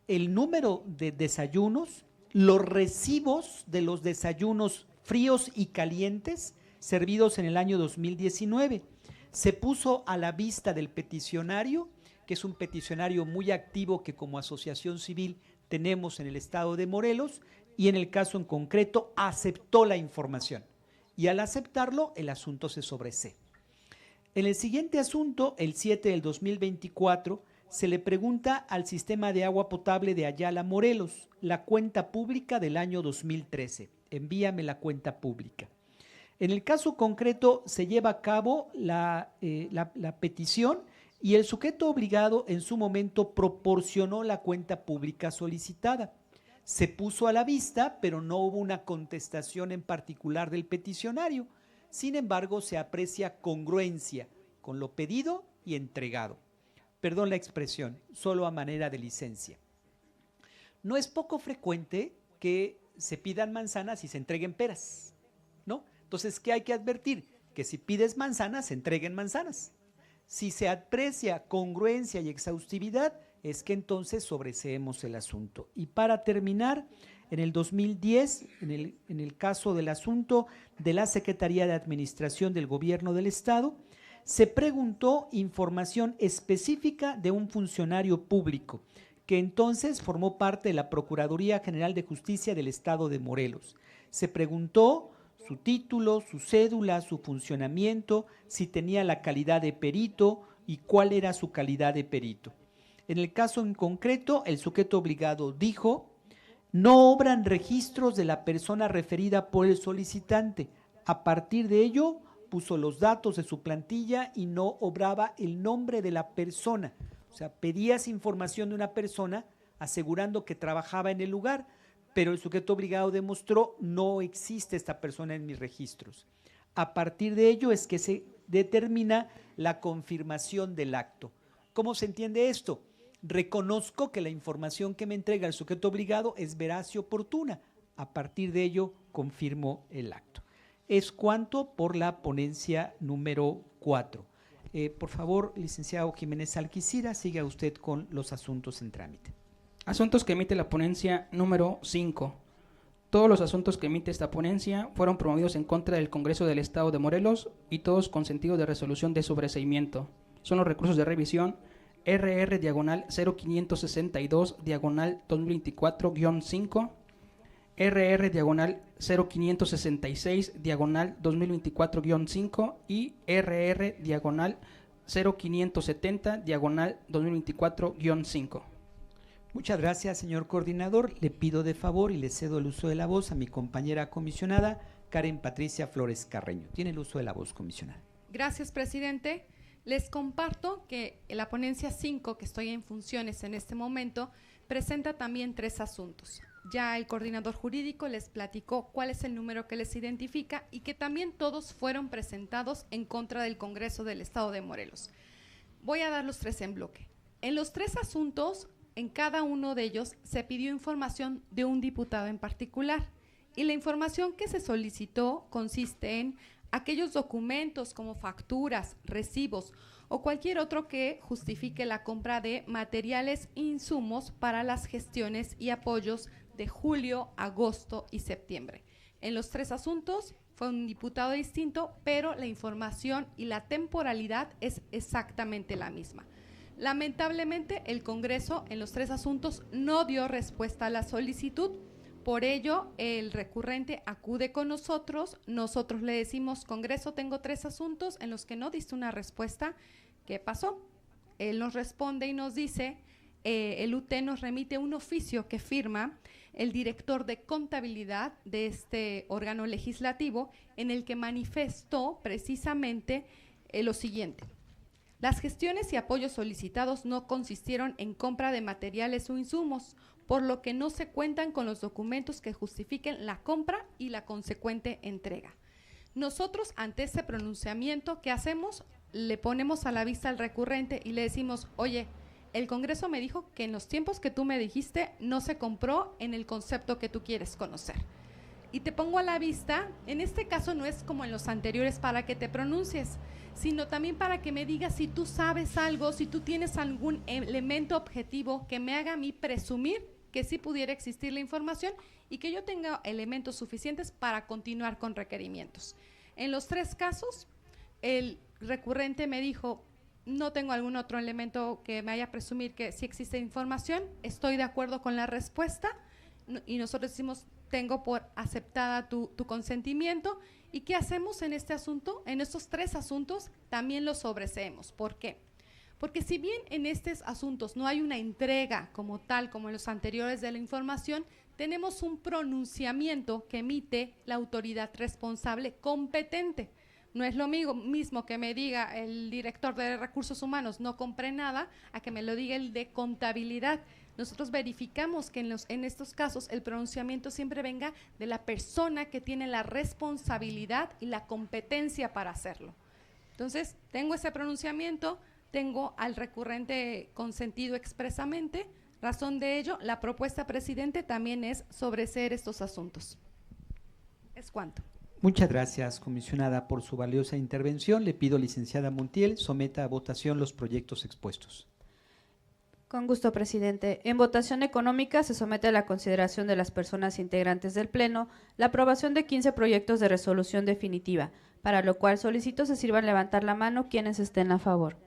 el número de desayunos, los recibos de los desayunos fríos y calientes servidos en el año 2019. Se puso a la vista del peticionario, que es un peticionario muy activo que como asociación civil tenemos en el estado de Morelos, y en el caso en concreto aceptó la información. Y al aceptarlo, el asunto se sobresee. En el siguiente asunto, el 7 del 2024, se le pregunta al sistema de agua potable de Ayala, Morelos, la cuenta pública del año 2013. Envíame la cuenta pública. En el caso concreto, se lleva a cabo la petición y el sujeto obligado en su momento proporcionó la cuenta pública solicitada. Se puso a la vista, pero no hubo una contestación en particular del peticionario. Sin embargo, se aprecia congruencia con lo pedido y entregado. Perdón la expresión, solo a manera de licencia. No es poco frecuente que se pidan manzanas y se entreguen peras, ¿no? Entonces, ¿qué hay que advertir? Que si pides manzanas, se entreguen manzanas. Si se aprecia congruencia y exhaustividad, es que entonces sobreseemos el asunto. Y para terminar, en el 2010, en el caso del asunto de la Secretaría de Administración del Gobierno del Estado, se preguntó información específica de un funcionario público, que entonces formó parte de la Procuraduría General de Justicia del Estado de Morelos. Se preguntó su título, su cédula, su funcionamiento, si tenía la calidad de perito y cuál era su calidad de perito. En el caso en concreto, el sujeto obligado dijo: no obran registros de la persona referida por el solicitante. A partir de ello, puso los datos de su plantilla y no obraba el nombre de la persona. O sea, pedías información de una persona asegurando que trabajaba en el lugar, pero el sujeto obligado demostró: no existe esta persona en mis registros. A partir de ello es que se determina la confirmación del acto. ¿Cómo se entiende esto? Reconozco que la información que me entrega el sujeto obligado es veraz y oportuna. A partir de ello, confirmo el acto. Es cuanto por la ponencia número 4. Por favor, licenciado Jiménez Alquicira, siga usted con los asuntos en trámite. Asuntos que emite la ponencia número 5. Todos los asuntos que emite esta ponencia fueron promovidos en contra del Congreso del Estado de Morelos y todos con sentido de resolución de sobreseimiento. Son los recursos de revisión RR/0562/2024-5, RR/0566/2024-5 y RR/0570/2024-5. Muchas gracias, señor coordinador. Le pido de favor y le cedo el uso de la voz a mi compañera comisionada, Karen Patricia Flores Carreño. Tiene el uso de la voz, comisionada. Gracias, presidente. Les comparto que la ponencia 5, que estoy en funciones en este momento, presenta también 3 asuntos. Ya el coordinador jurídico les platicó cuál es el número que les identifica y que también todos fueron presentados en contra del Congreso del Estado de Morelos. Voy a dar los 3 en bloque. En los 3 asuntos, en cada uno de ellos se pidió información de un diputado en particular y la información que se solicitó consiste en aquellos documentos como facturas, recibos o cualquier otro que justifique la compra de materiales e insumos para las gestiones y apoyos de julio, agosto y septiembre. En los 3 asuntos fue un diputado distinto, pero la información y la temporalidad es exactamente la misma. Lamentablemente, el Congreso en los 3 asuntos no dio respuesta a la solicitud. Por ello, el recurrente acude con nosotros le decimos, Congreso, tengo 3 asuntos en los que no diste una respuesta, ¿qué pasó? Él nos responde y nos dice, el UT nos remite un oficio que firma el director de contabilidad de este órgano legislativo, en el que manifestó precisamente lo siguiente: las gestiones y apoyos solicitados no consistieron en compra de materiales o insumos, por lo que no se cuentan con los documentos que justifiquen la compra y la consecuente entrega. Nosotros, ante este pronunciamiento, ¿qué hacemos? Le ponemos a la vista al recurrente y le decimos, oye, el Congreso me dijo que en los tiempos que tú me dijiste no se compró en el concepto que tú quieres conocer. Y te pongo a la vista, en este caso no es como en los anteriores para que te pronuncies, sino también para que me digas si tú sabes algo, si tú tienes algún elemento objetivo que me haga a mí presumir que sí pudiera existir la información y que yo tenga elementos suficientes para continuar con requerimientos. En los 3 casos, el recurrente me dijo, no tengo algún otro elemento que me haya presumir que sí existe información, estoy de acuerdo con la respuesta, y nosotros decimos, tengo por aceptada tu consentimiento. ¿Y qué hacemos en este asunto? En estos 3 asuntos también los sobreseemos. ¿Por qué? Porque si bien en estos asuntos no hay una entrega como tal, como en los anteriores de la información, tenemos un pronunciamiento que emite la autoridad responsable competente. No es lo mismo que me diga el director de Recursos Humanos, no compré nada, a que me lo diga el de Contabilidad. Nosotros verificamos que en estos casos el pronunciamiento siempre venga de la persona que tiene la responsabilidad y la competencia para hacerlo. Entonces, tengo ese pronunciamiento, tengo al recurrente consentido expresamente. Razón de ello, la propuesta, presidente, también es sobreseer estos asuntos. ¿Es cuanto? Muchas gracias, comisionada, por su valiosa intervención. Le pido, licenciada Montiel, someta a votación los proyectos expuestos. Con gusto, presidente. En votación económica se somete a la consideración de las personas integrantes del Pleno la aprobación de 15 proyectos de resolución definitiva, para lo cual solicito se sirvan levantar la mano quienes estén a favor.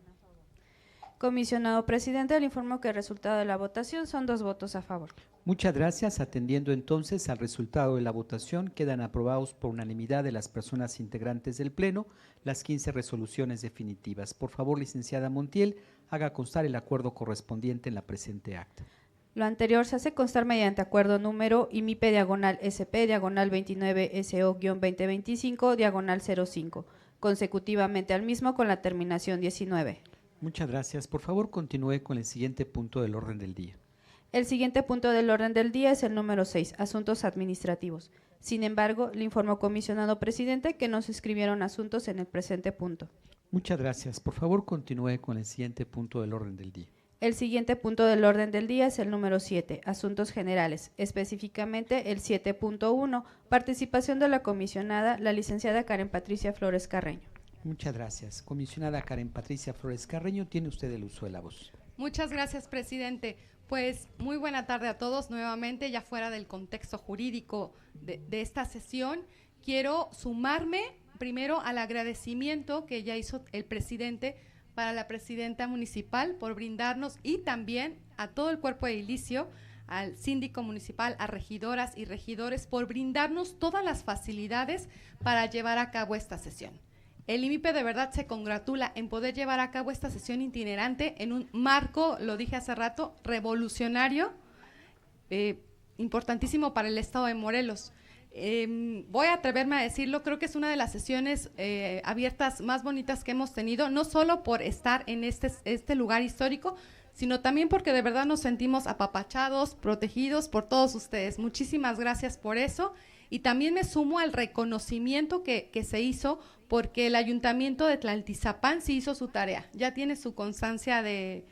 Comisionado presidente, le informo que el resultado de la votación son 2 votos a favor. Muchas gracias. Atendiendo entonces al resultado de la votación, quedan aprobados por unanimidad de las personas integrantes del Pleno las 15 resoluciones definitivas. Por favor, licenciada Montiel, haga constar el acuerdo correspondiente en la presente acta. Lo anterior se hace constar mediante acuerdo número IMIPE/SP/29SO-2025/05, consecutivamente al mismo con la terminación 19. Muchas gracias. Por favor, continúe con el siguiente punto del orden del día. El siguiente punto del orden del día es el número 6, asuntos administrativos. Sin embargo, le informo, comisionado presidente, que no se escribieron asuntos en el presente punto. Muchas gracias. Por favor, continúe con el siguiente punto del orden del día. El siguiente punto del orden del día es el número 7, asuntos generales, específicamente el 7.1, participación de la comisionada, la licenciada Karen Patricia Flores Carreño. Muchas gracias. Comisionada Karen Patricia Flores Carreño, tiene usted el uso de la voz. Muchas gracias, presidente. Pues muy buena tarde a todos nuevamente, ya fuera del contexto jurídico de esta sesión. Quiero sumarme primero al agradecimiento que ya hizo el presidente para la presidenta municipal por brindarnos, y también a todo el cuerpo edilicio, al síndico municipal, a regidoras y regidores por brindarnos todas las facilidades para llevar a cabo esta sesión. El IMIPE de verdad se congratula en poder llevar a cabo esta sesión itinerante en un marco, lo dije hace rato, revolucionario, importantísimo para el estado de Morelos. Voy a atreverme a decirlo, creo que es una de las sesiones abiertas más bonitas que hemos tenido, no solo por estar en este lugar histórico, sino también porque de verdad nos sentimos apapachados, protegidos por todos ustedes. Muchísimas gracias por eso. Y también me sumo al reconocimiento que se hizo, porque el Ayuntamiento de Tlaltizapán sí hizo su tarea. Ya tiene su constancia de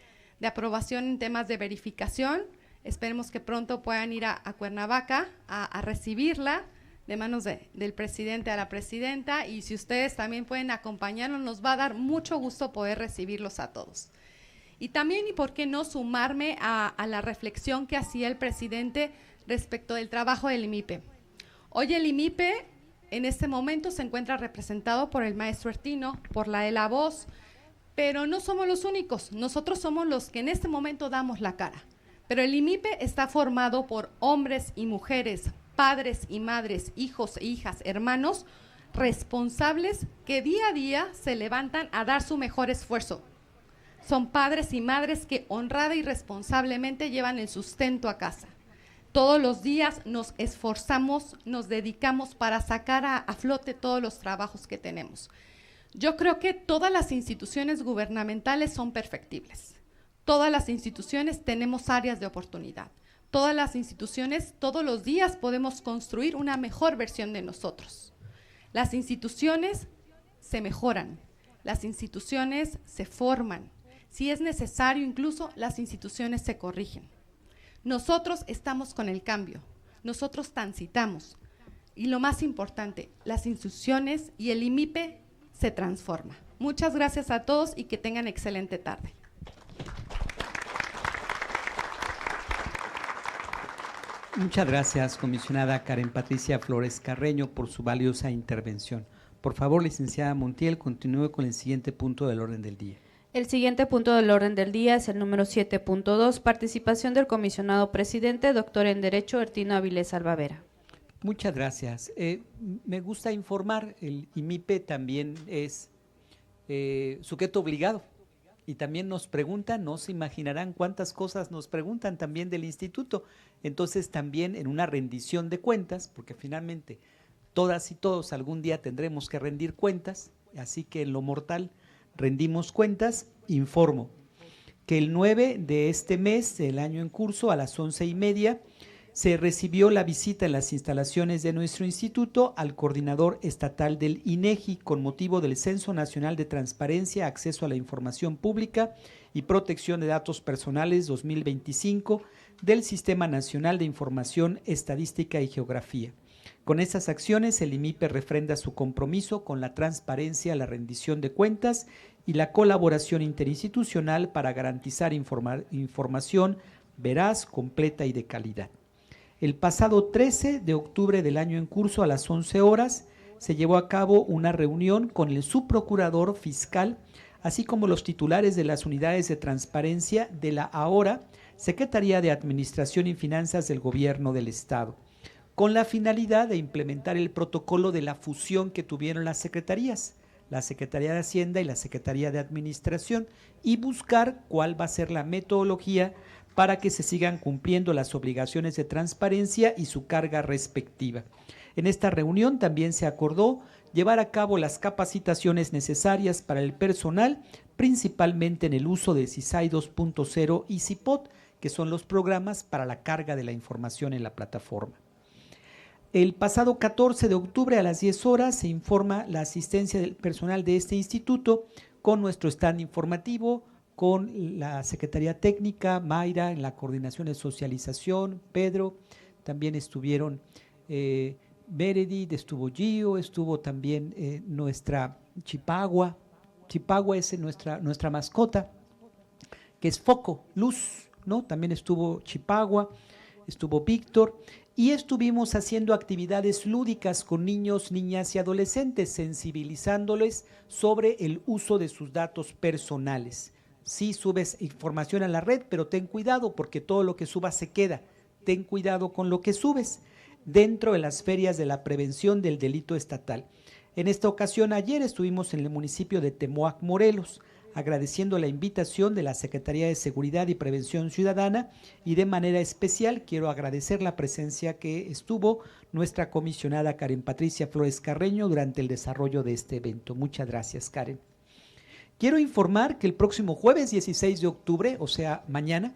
aprobación en temas de verificación. Esperemos que pronto puedan ir a Cuernavaca a recibirla de manos del presidente a la presidenta. Y si ustedes también pueden acompañarnos, nos va a dar mucho gusto poder recibirlos a todos. Y también, y por qué no, sumarme a la reflexión que hacía el presidente respecto del trabajo del IMIPE. Hoy el IMIPE en este momento se encuentra representado por el maestro Ertino, por la voz, pero no somos los únicos, nosotros somos los que en este momento damos la cara. Pero el IMIPE está formado por hombres y mujeres, padres y madres, hijos e hijas, hermanos, responsables que día a día se levantan a dar su mejor esfuerzo. Son padres y madres que honrada y responsablemente llevan el sustento a casa. Todos los días nos esforzamos, nos dedicamos para sacar a flote todos los trabajos que tenemos. Yo creo que todas las instituciones gubernamentales son perfectibles. Todas las instituciones tenemos áreas de oportunidad. Todas las instituciones, todos los días podemos construir una mejor versión de nosotros. Las instituciones se mejoran, las instituciones se forman. Si es necesario, incluso las instituciones se corrigen. Nosotros estamos con el cambio, nosotros transitamos. Y lo más importante, las instituciones y el IMIPE se transforma. Muchas gracias a todos y que tengan excelente tarde. Muchas gracias, comisionada Karen Patricia Flores Carreño, por su valiosa intervención. Por favor, licenciada Montiel, continúe con el siguiente punto del orden del día. El siguiente punto del orden del día es el número 7.2, participación del comisionado presidente, doctor en Derecho, Ertino Avilés Albavera. Muchas gracias. Me gusta informar, el IMIPE también es sujeto obligado y también nos preguntan, no se imaginarán cuántas cosas nos preguntan también del instituto. Entonces también en una rendición de cuentas, porque finalmente todas y todos algún día tendremos que rendir cuentas, así que en lo mortal rendimos cuentas, informo que el 9 de este mes, del año en curso, a las 11:30, se recibió la visita en las instalaciones de nuestro instituto al coordinador estatal del INEGI con motivo del Censo Nacional de Transparencia, Acceso a la Información Pública y Protección de Datos Personales 2025 del Sistema Nacional de Información, Estadística y Geografía. Con estas acciones, el IMIPE refrenda su compromiso con la transparencia, la rendición de cuentas y la colaboración interinstitucional para garantizar información veraz, completa y de calidad. El pasado 13 de octubre del año en curso, a las 11 horas, se llevó a cabo una reunión con el subprocurador fiscal, así como los titulares de las unidades de transparencia de la ahora Secretaría de Administración y Finanzas del Gobierno del Estado, con la finalidad de implementar el protocolo de la fusión que tuvieron las secretarías, la Secretaría de Hacienda y la Secretaría de Administración, y buscar cuál va a ser la metodología para que se sigan cumpliendo las obligaciones de transparencia y su carga respectiva. En esta reunión también se acordó llevar a cabo las capacitaciones necesarias para el personal, principalmente en el uso de CISAI 2.0 y CIPOT, que son los programas para la carga de la información en la plataforma. El pasado 14 de octubre a las 10 horas se informa la asistencia del personal de este instituto con nuestro stand informativo, con la Secretaría Técnica, Mayra, en la coordinación de socialización, Pedro, también estuvieron Meredith, estuvo Gio, estuvo también nuestra Chipagua. Chipagua es nuestra mascota, que es foco, luz, ¿no? También estuvo Chipagua, estuvo Víctor, y estuvimos haciendo actividades lúdicas con niños, niñas y adolescentes, sensibilizándoles sobre el uso de sus datos personales. Sí subes información a la red, pero ten cuidado porque todo lo que subas se queda. Ten cuidado con lo que subes dentro de las ferias de la prevención del delito estatal. En esta ocasión, ayer estuvimos en el municipio de Temoac, Morelos, agradeciendo la invitación de la Secretaría de Seguridad y Prevención Ciudadana, y de manera especial quiero agradecer la presencia que estuvo nuestra comisionada Karen Patricia Flores Carreño durante el desarrollo de este evento. Muchas gracias, Karen. Quiero informar que el próximo jueves 16 de octubre, o sea, mañana,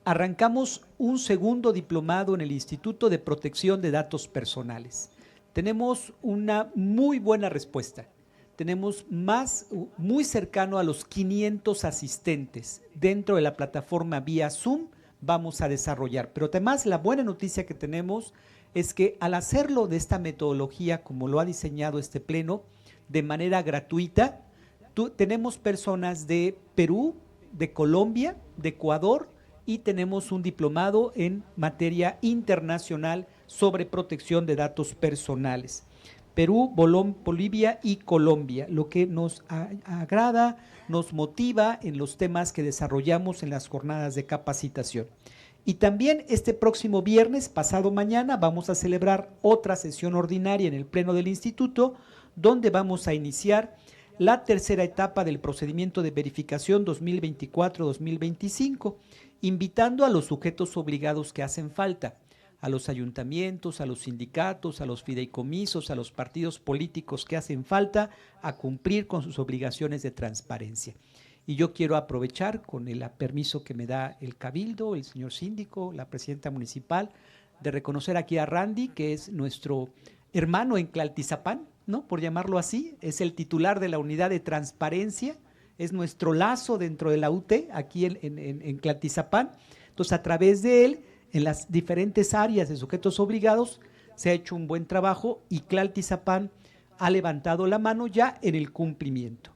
arrancamos un segundo diplomado en el Instituto de Protección de Datos Personales. Tenemos una muy buena respuesta. Tenemos muy cercano a los 500 asistentes dentro de la plataforma vía Zoom vamos a desarrollar. Pero además la buena noticia que tenemos es que al hacerlo de esta metodología como lo ha diseñado este pleno, de manera gratuita, tenemos personas de Perú, de Colombia, de Ecuador, y tenemos un diplomado en materia internacional sobre protección de datos personales. Perú, Bolivia y Colombia, lo que nos agrada, nos motiva en los temas que desarrollamos en las jornadas de capacitación. Y también este próximo viernes, pasado mañana, vamos a celebrar otra sesión ordinaria en el Pleno del Instituto, donde vamos a iniciar la tercera etapa del procedimiento de verificación 2024-2025, invitando a los sujetos obligados que hacen falta, a los ayuntamientos, a los sindicatos, a los fideicomisos, a los partidos políticos que hacen falta a cumplir con sus obligaciones de transparencia. Y yo quiero aprovechar con el permiso que me da el Cabildo, el señor síndico, la presidenta municipal, de reconocer aquí a Randy, que es nuestro hermano en Tlaltizapán, ¿no? Por llamarlo así, es el titular de la unidad de transparencia, es nuestro lazo dentro de la UT, aquí en Tlaltizapán. Entonces, a través de él, en las diferentes áreas de sujetos obligados, se ha hecho un buen trabajo y Tlaltizapán ha levantado la mano ya en el cumplimiento.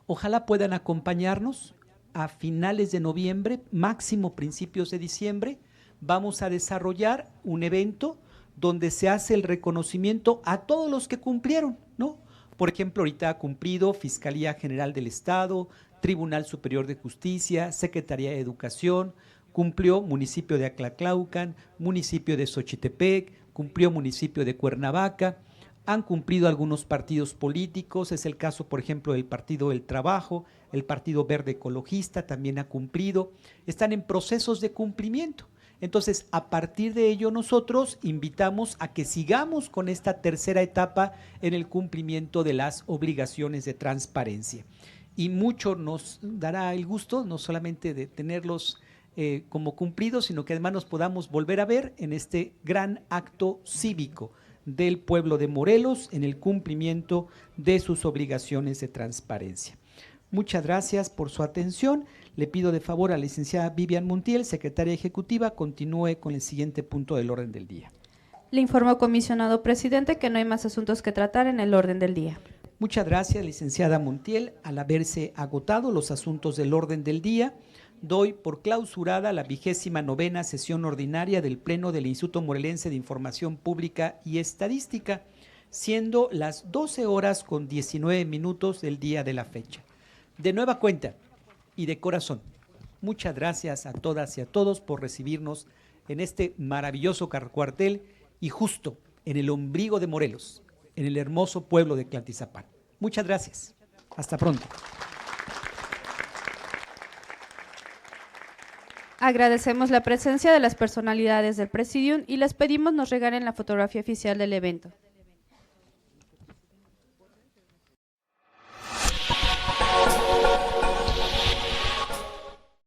Ojalá puedan acompañarnos a finales de noviembre, máximo principios de diciembre. Vamos a desarrollar un evento donde se hace el reconocimiento a todos los que cumplieron, ¿no? Por ejemplo, ahorita ha cumplido Fiscalía General del Estado, Tribunal Superior de Justicia, Secretaría de Educación, cumplió municipio de Aclaclaucan, municipio de Xochitepec, cumplió municipio de Cuernavaca, han cumplido algunos partidos políticos, es el caso, por ejemplo, del Partido del Trabajo, el Partido Verde Ecologista también ha cumplido, están en procesos de cumplimiento. Entonces, a partir de ello, nosotros invitamos a que sigamos con esta tercera etapa en el cumplimiento de las obligaciones de transparencia. Y mucho nos dará el gusto, no solamente de tenerlos como cumplidos, sino que además nos podamos volver a ver en este gran acto cívico del pueblo de Morelos en el cumplimiento de sus obligaciones de transparencia. Muchas gracias por su atención. Le pido de favor a la licenciada Vivian Montiel, secretaria ejecutiva, continúe con el siguiente punto del orden del día. Le informo, comisionado presidente, que no hay más asuntos que tratar en el orden del día. Muchas gracias, licenciada Montiel. Al haberse agotado los asuntos del orden del día, doy por clausurada la 29ª sesión ordinaria del Pleno del Instituto Morelense de Información Pública y Estadística, siendo las 12:19 del día de la fecha. De nueva cuenta y de corazón, muchas gracias a todas y a todos por recibirnos en este maravilloso cuartel y justo en el ombligo de Morelos, en el hermoso pueblo de Tlaltizapán. Muchas gracias. Hasta pronto. Agradecemos la presencia de las personalidades del Presidium y les pedimos nos regalen la fotografía oficial del evento.